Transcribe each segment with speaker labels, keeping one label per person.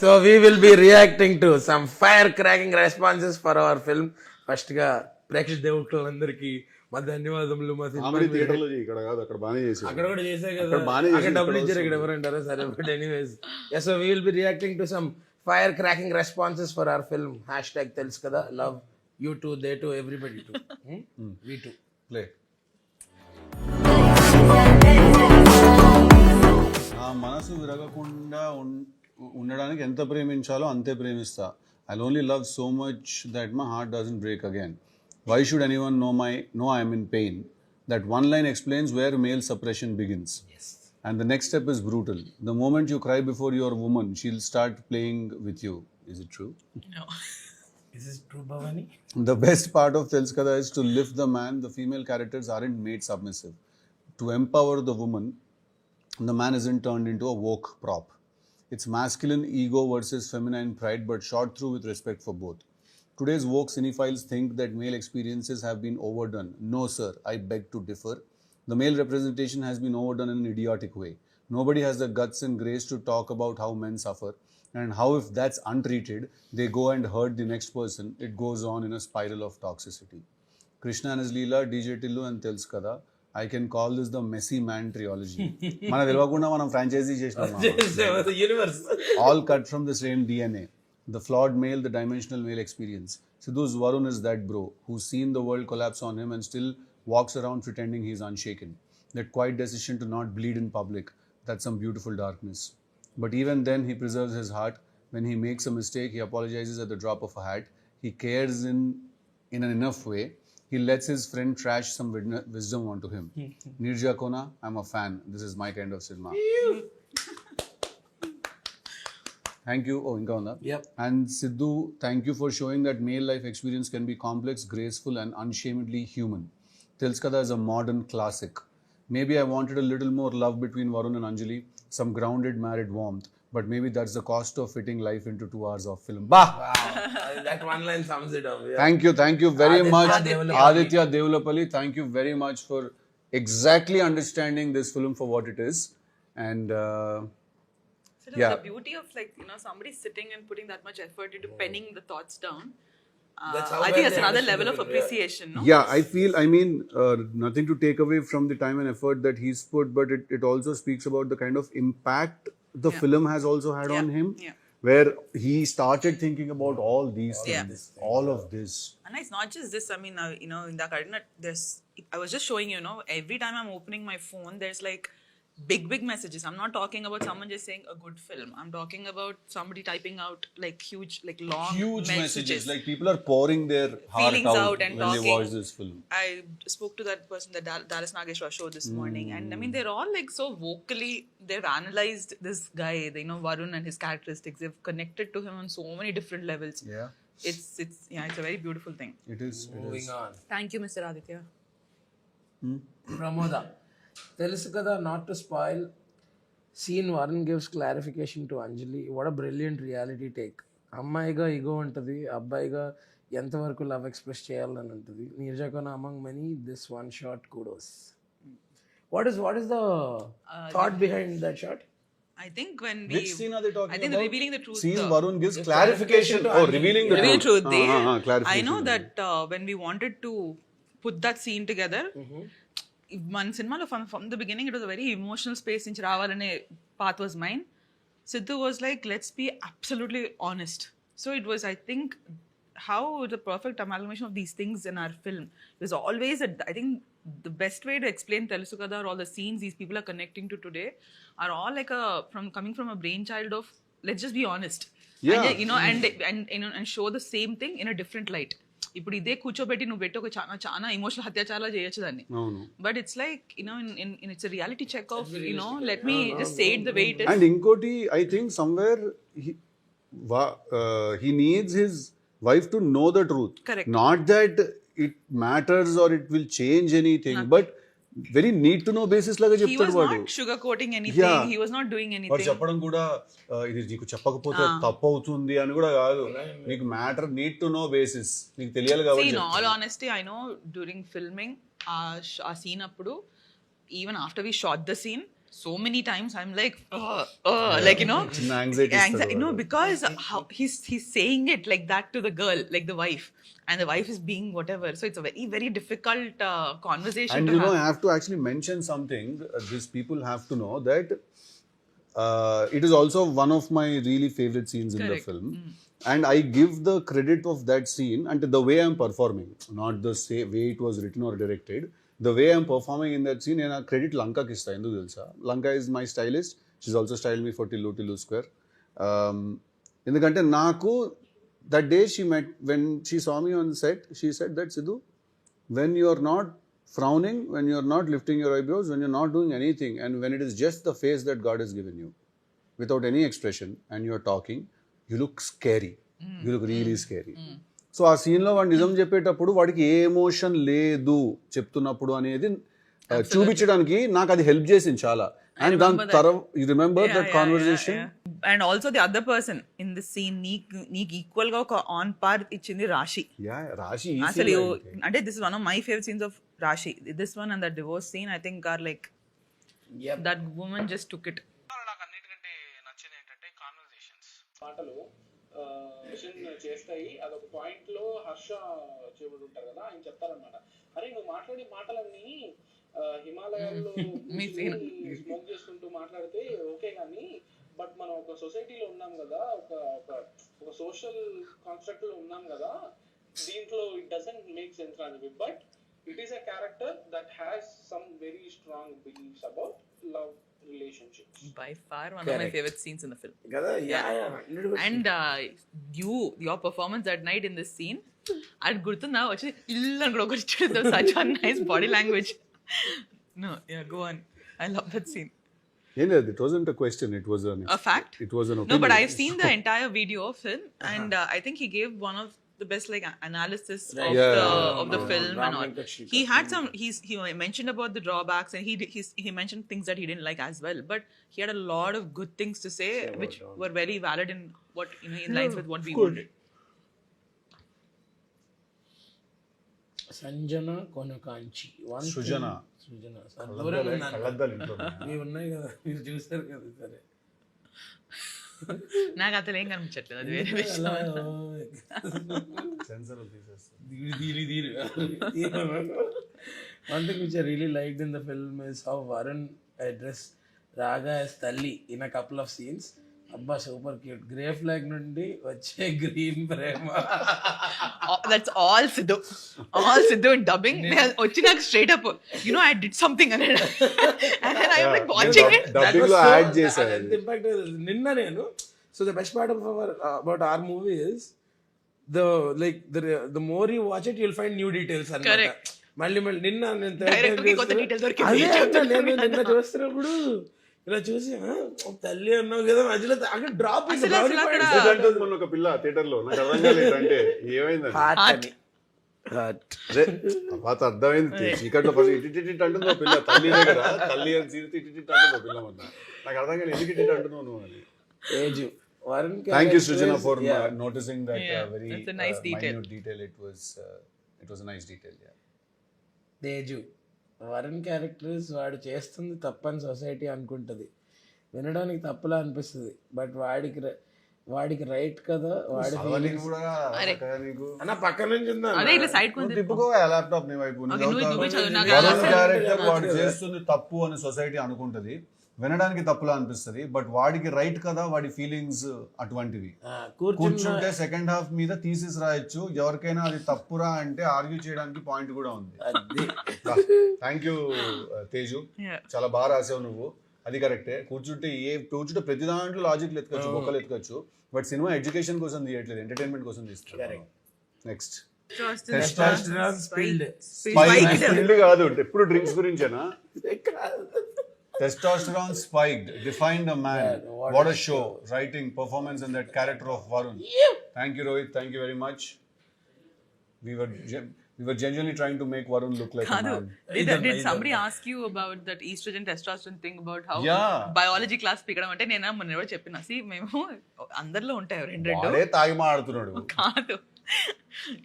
Speaker 1: So we will be reacting to some fire-cracking responses for our film. First గా ప్రేక్షక దేవుళ్ళందరికీ మా ధన్యవాదములు. మా సినిమా
Speaker 2: థియేటర్లో ఇక్కడ కాదు, అక్కడ బాగానే చేశారు.
Speaker 1: అక్కడ కూడా చేసే కదా, అక్కడ డబ్బులు ఇచ్చారు, ఇక్కడ ఎవరంటారా? సరే, but anyways, so we will be reacting to some fire-cracking responses for our film. Hashtag తెలుసు కదా, love you too, they too, everybody too. We too.
Speaker 2: Play. నా మనసు విరగకుండా ఉండడానికి ఎంత ప్రేమించాలో అంతే ప్రేమిస్తా. I'll only love so much that my heart doesn't break again. Why should anyone know I am in pain? That one line explains where male suppression begins.
Speaker 1: Yes.
Speaker 2: And the next step is brutal. The moment you cry before your woman, she'll start playing with you. Is it true?
Speaker 3: No.
Speaker 1: Is this true, Bhavani?
Speaker 2: The best part of Telusu Kada is to lift the man. The female characters aren't made submissive. To empower the woman, the man isn't turned into a woke prop. It's masculine ego versus feminine pride, but shot through with respect for both. Today's woke cinephiles think that male experiences have been overdone. No, sir, I beg to differ. The male representation has been overdone in an idiotic way. Nobody has the guts and grace to talk about how men suffer and how, if that's untreated, they go and hurt the next person. It goes on in a spiral of toxicity. Krishna and his Leela, DJ Tillu and Telusu Kada. I can call this the messy man trilogy. మన తెలియకుండా మనం franchise చేసినాం.
Speaker 1: Universe.
Speaker 2: All cut from the same DNA. The flawed male, the dimensional male experience. Siddu's Varun is that bro who's seen the world collapse on him and still walks around pretending he's unshaken. That quiet decision to not bleed in public, that's some beautiful darkness. But even then, he preserves his heart. When he makes a mistake, he apologizes at the drop of a hat. He cares in an enough way. He lets his friend trash some wisdom onto him. Neeraja Kona, I'm a fan. This is my kind of cinema. Thank you. Oh, inka unda.
Speaker 1: Yep.
Speaker 2: And Siddu, thank you for showing that male life experience can be complex, graceful, and unshamedly human. Telusu Kada is a modern classic. Maybe I wanted a little more love between Varun and Anjali, some grounded married warmth, but maybe that's the cost of fitting life into 2 hours of film. Bah!
Speaker 1: Wow. That one line sums it up. Yeah.
Speaker 2: Thank you very much,
Speaker 1: Devulapalli.
Speaker 2: Aditya Devulapalli. Thank you very much for exactly understanding this film for what it is. And
Speaker 3: So
Speaker 2: yeah.
Speaker 3: the beauty of somebody sitting and putting that much effort into penning the thoughts down.
Speaker 1: That's how
Speaker 3: I
Speaker 1: well
Speaker 3: think that's
Speaker 1: they
Speaker 3: another
Speaker 1: understood
Speaker 3: level
Speaker 1: the
Speaker 3: of
Speaker 1: film,
Speaker 3: appreciation, no?
Speaker 2: Yeah, I mean, nothing to take away from the time and effort that he's put, but it also speaks about the kind of impact the film has also had on him, where he started thinking about all these things, all of this.
Speaker 3: And it's not just this. I mean, in the Karna, I was just showing every time I'm opening my phone, there's like big messages. I'm not talking about someone just saying a good film. I'm talking about somebody typing out like huge, like long messages.
Speaker 2: Like people are pouring their heart
Speaker 3: Feelings out and
Speaker 2: when
Speaker 3: talking.
Speaker 2: they watch this film.
Speaker 3: I spoke to that person, the Dallas Nageshwar show this morning, and I mean they're all like so vocally. They've analyzed this guy, Varun and his characteristics. They've connected to him on so many different levels.
Speaker 2: Yeah,
Speaker 3: It's a very beautiful thing.
Speaker 2: it is.
Speaker 1: Moving on.
Speaker 3: Thank you, Mr. Aditya.
Speaker 1: Pramoda. Telusu Kada, not to spoil, scene Varun gives clarification to Anjali. What a brilliant reality take. అమ్మాయిగా ego ఉంటుంది, అబ్బాయిగా ఎంతవరకు love express చేయాలని ఉంటుంది. Neeraja Kona among many, this one shot kudos. What is the thought behind that shot?
Speaker 3: I think when
Speaker 2: Which scene are they talking
Speaker 3: I think
Speaker 2: about?
Speaker 3: revealing the truth.
Speaker 2: Scene Varun gives clarification. Oh, revealing the
Speaker 3: Revealing
Speaker 2: truth.
Speaker 3: truth.
Speaker 2: Clarification.
Speaker 3: I know that when we wanted to put that scene together, మన సినిమాలో from the beginning it was a very emotional space నుంచి రావాలనే path was mine. Siddu was like, let's be absolutely honest. So it was, I think, how the perfect amalgamation of these things in our film. It was always, I think, the best way to explain Telusu Kada or all the scenes these people are connecting to today are all like coming from a brainchild of, let's just be honest.
Speaker 2: Yeah.
Speaker 3: And show the same thing in a different light. ఇప్పుడు ఇదే కూర్చోబెట్టి నువ్వు పెట్టి ఒక చాలా emotional అత్యాచారాలు చేయొచ్చు దాన్ని. But it's like it's reality check of let me just say it the way it is.
Speaker 2: And ఇంకోటి, I think somewhere he needs his wife to know the truth.
Speaker 3: Correct.
Speaker 2: Not that it matters or it will change anything, but very need to know basis లాగా చెప్తాడు వాడు.
Speaker 3: Sugar coating anything, he was not doing anything.
Speaker 2: వాడు చెప్పడం కూడా ఇది నీకు చెప్పకపోతే తప్పు అవుతుంది అని కూడా కాదు. నీకు matter need to know basis, నీకు తెలియాలి కాబట్టి.
Speaker 3: In all honesty I know during filming ఆ సీన్ అప్పుడు, even after we shot the scene, so many times I'm like, like, you know,
Speaker 2: చిన్న anxiety ఇస్తారు
Speaker 3: no,
Speaker 2: వాళ్ళు.
Speaker 3: because how he's saying it like that to the girl, like the wife, and the wife is being whatever. So it's a very, very difficult conversation
Speaker 2: And
Speaker 3: to
Speaker 2: you know,
Speaker 3: have.
Speaker 2: I have to actually mention something. These people have to know that it is also one of my really favorite scenes in the
Speaker 3: Correct.
Speaker 2: film. And I give the credit of that scene and the way I'm performing, not the way it was written or directed. The way I'm performing in that scene, and I credit Lanka ki style. Endu telusa. Lanka is my stylist. She's also styled me for Tillu Square. ఎందుకంటే నాకు that day when she saw me on set, she said that, Siddu, when you are not frowning, when you are not lifting your eyebrows, when you're not doing anything, and when it is just the face that God has given you, without any expression, and you're talking, you look scary. You look really scary. So ఆ సీన్లో వాడు నిజం చెప్పేటప్పుడు వాడికి ఏ emotion లేదు చెప్తున్నప్పుడు అనేది చూపించడానికి నాకు అది హెల్ప్ చేసింది చాలా. అండ్ దాని తర్వాత you remember that conversation.
Speaker 3: And also the other person in this scene నీకు ఈక్వల్ గా ఒక ఆన్ పార్ ఇచ్చింది రాశి.
Speaker 2: రాశి
Speaker 3: అసలు అంటే this is one of my favorite scenes of Rashi. This one and the divorce scene I think are like, that woman just took it.
Speaker 1: నాకు అన్నిటికంటే నచ్చింది ఏంటంటే కాన్వర్సేషన్స్. పాటలు చేస్తాయి. అదొక పాయింట్ లో హర్ష చెవుడు ఉంటారు కదా, ఆయన చెప్తారనమాట, అరే నువ్వు మాట్లాడే మాటలన్నీ హిమాలయాల్లో స్మోక్ చేసుకుంటూ మాట్లాడితే ఓకే కానీ, బట్ మనం ఒక సొసైటీలో ఉన్నాం కదా, ఒక సోషల్ కాన్స్ట్రక్ట్ లో ఉన్నాం కదా, దీంట్లో ఇట్ డజంట్ మేక్ సెన్స్ అని చెప్పి, but it is a character that has some very strong beliefs about love relationships.
Speaker 3: By far one of my favorite scenes in the film. And your performance that night in this scene, I'd gurtuna vachi illan kuda okati such a nice body language. No, yeah, go on. I love that scene.
Speaker 2: It wasn't a question, it was
Speaker 3: a fact.
Speaker 2: It was an opinion.
Speaker 3: No, but I've seen the entire video of it, and I think he gave one of the best like analysis of the film and all. He had some. He mentioned about the drawbacks, and he mentioned things that he didn't like as well. But he had a lot of good things to say, which were very valid in what in lines with what we wanted.
Speaker 1: Sanjana Konakanchi
Speaker 2: Srujana
Speaker 1: ఇవి ఉన్నాయి కదా, మీరు చూసారు కదా. సరే
Speaker 3: నాకు అసలు ఏం కనిపించట్లేదు, అది వేరే విషయం.
Speaker 1: One thing which I really liked in the film is how Varun addressed Raga as Talli in a couple of scenes. అబ్బా సూపర్ క్యూట్. గ్రే ఫ్లాగ్ నుండి వచ్చే green Prema.
Speaker 3: That's all Siddu in dubbing. వచ్చి నాకు straight up, you know, I did something and then I am like watching it.
Speaker 2: Dubbing లో add చేశారు.
Speaker 1: Impact నిన్న నేను. So the best part of about our movie is the more you watch it, you'll find new details అన్నమాట.
Speaker 3: Correct.
Speaker 1: మళ్ళీ నిన్న నేను నిన్న చూస్తున్నప్పుడు ఇలా చూసి తల్లి అన్నావు కదా, మధ్యలో అక్కడ డ్రాప్
Speaker 2: మొన్న ఒక పిల్ల థియేటర్ లో నాకు అర్థం కాలేదంటే ఏమైంది అర్థమైంది. చీకట్లో ఇటు అంటుందో పిల్ల, తల్లి దగ్గర తల్లి అని సీరితే ఇటు అంటుందో పిల్ల మొన్న. నాకు అర్థం కాలేదు ఎందుకు ఇటు అంటున్నావు నువ్వు అని. Thank you, Srijana, for noticing that very
Speaker 3: nice detail.
Speaker 2: It was a nice detail.
Speaker 1: Teju Varun characters వాడు చేస్తుంది తప్పని సొసైటీ అనుకుంటుంది, వినడానికి తప్పులా అనిపిస్తుంది, బట్ వాడికి రైట్ కదా, వాడి అన్న పక్క నుంచి
Speaker 2: ల్యాప్టాప్ నీ వైపు. వాడు చేస్తుంది తప్పు అని సొసైటీ అనుకుంటది, వినడానికి తప్పులా అనిపిస్తుంది, బట్ వాడికి రైట్ కదా, వాడి ఫీలింగ్స్ అటువంటివి. కూర్చుంటే సెకండ్ హాఫ్ మీద థీసిస్ రాయొచ్చు, ఎవరికైనా అది తప్పురా అంటే ఆర్గ్యూ చేయడానికి పాయింట్ కూడా ఉంది. థ్యాంక్ యూ తేజు, చాలా బాగా రాసావు నువ్వు. అది కరెక్టే, కూర్చుంటే ప్రతి దాంట్లో లాజిక్ ఎత్తుకోవచ్చు, బొక్కలు ఎత్తుకోవచ్చు, బట్ సినిమా ఎడ్యుకేషన్ కోసం తీయట్లేదు, ఎంటర్టైన్మెంట్ కోసం తీస్తున్నారు. నెక్స్ట్ కాదు, ఎప్పుడు drinks గురించేనా? Testosterone spiked, defined a man. What a show, writing, performance, and that character of Varun. Thank you, Rohit. Thank you very much. We were genuinely trying to make Varun look like a man.
Speaker 3: Did somebody ask you about that estrogen testosterone thing, about how biology class pikadam ante nena మొన్న ఎవరో చెప్పినా, see మేము అందరిలో ఉంటాయి రెండు
Speaker 2: అదే తాగి మాడుతున్నాడు
Speaker 3: కాదు.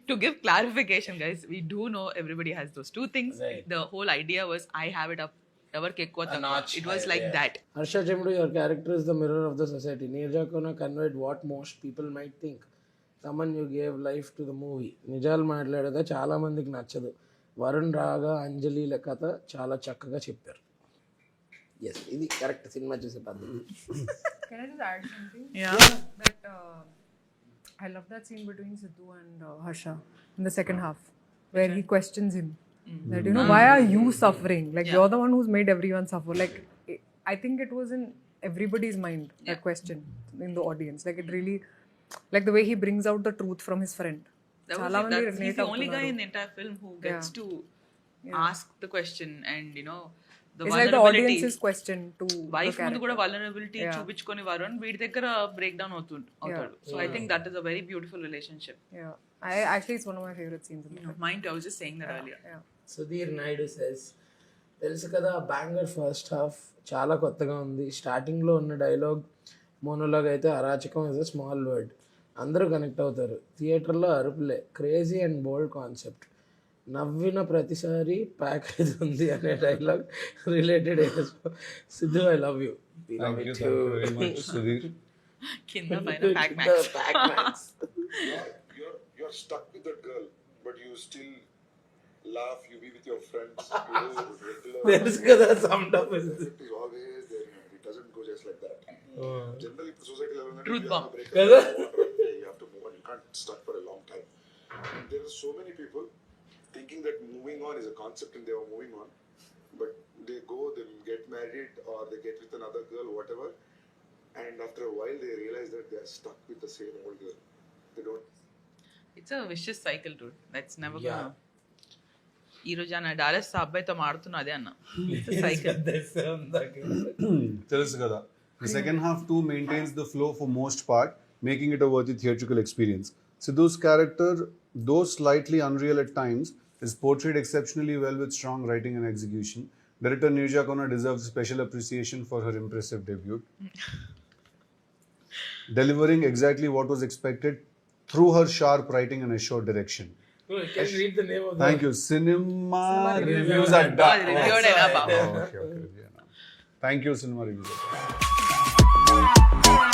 Speaker 3: To give clarification, guys, we do know everybody has those two things. The whole idea was I have it up ఎవరికి ఎక్కువ తక్కువ.
Speaker 1: notch
Speaker 3: It was
Speaker 1: higher,
Speaker 3: like
Speaker 1: yeah.
Speaker 3: that.
Speaker 1: Harsha Chemdu, your character is the mirror of the society. Neeraja Kona conveyed what most people might think. Someone you gave life to the movie. నిజాలు మాట్లాడేదా చాలా మందికి నచ్చదు. వరుణ్ రాగా అంజలిల కథ చాలా చక్కగా చెప్పారు. Yes, ఇది కరెక్ట్ సినిమా చూసే పద్ధతి.
Speaker 4: Can I just add something?
Speaker 3: Yeah.
Speaker 4: That I love that scene between Siddu and Harsha in the second half, where he questions him that why are you suffering? Like you're the one who's made everyone suffer. Like I think it was in everybody's mind that question in the audience. Like it really, like the way he brings out the truth from his friend.
Speaker 3: He's the only guy in the entire film who gets to ask the question and the
Speaker 4: It's like the
Speaker 3: vulnerability.
Speaker 4: audience's question to
Speaker 3: Wife
Speaker 4: the
Speaker 3: ముందు కూడా
Speaker 4: character.
Speaker 3: vulnerability చూపించుకొని వరుణ్ వీడి దగ్గర break down అవుతాడు. So I think that is a very beautiful relationship.
Speaker 4: Yeah, actually it's one of my favorite scenes in the film.
Speaker 3: Mind, I was just saying that earlier.
Speaker 4: Yeah.
Speaker 1: Sudheer Naidu says, తెలుసు కదా banger first half చాలా కొత్తగా ఉంది. స్టార్టింగ్లో ఉన్న dialogue monologue అయితే అరాచకం is a small word, అందరూ కనెక్ట్ అవుతారు. థియేటర్లో అరుపులే, క్రేజీ అండ్ బోల్డ్ కాన్సెప్ట్. నవ్విన ప్రతిసారి ప్యాక్ అవుతుంది అనే dialogue related. Siddhu, I love you.
Speaker 2: Thank you very much, Sudhir.
Speaker 3: కింద పైన pack max.
Speaker 5: You're stuck with that girl, but you still laugh, you be with your friends, you do regular.
Speaker 1: తెలుసు కదా some tough
Speaker 5: It is always there, it doesn't go just like that. Generally, society level,
Speaker 3: Truth bomb.
Speaker 5: you have to move on, you can't stuck for a long time. And there are so many people thinking that moving on is a concept and they are moving on, but they go, they get married or they get with another girl, whatever, and after a while they realize that they are stuck with the same old girl. They don't.
Speaker 3: It's a vicious cycle, dude. That's never gonna. ఈ రోజు అన్న Dallas అబ్బాయితో మాడుతున్నా అదే అన్న. It's a cycle.
Speaker 2: Telusu Kada. The second half too maintains the flow for most part, making it a worthy theatrical experience. Siddu's character, though slightly unreal at times, is portrayed exceptionally well with strong writing and execution. Director Neeraja Kona deserves special appreciation for her impressive debut, delivering exactly what was expected through her sharp writing and assured direction.
Speaker 1: Can you read the name of
Speaker 2: Thank you. Cinema Reviews at
Speaker 3: Reviewed and above.
Speaker 2: Okay. Thank you, Cinema Reviews at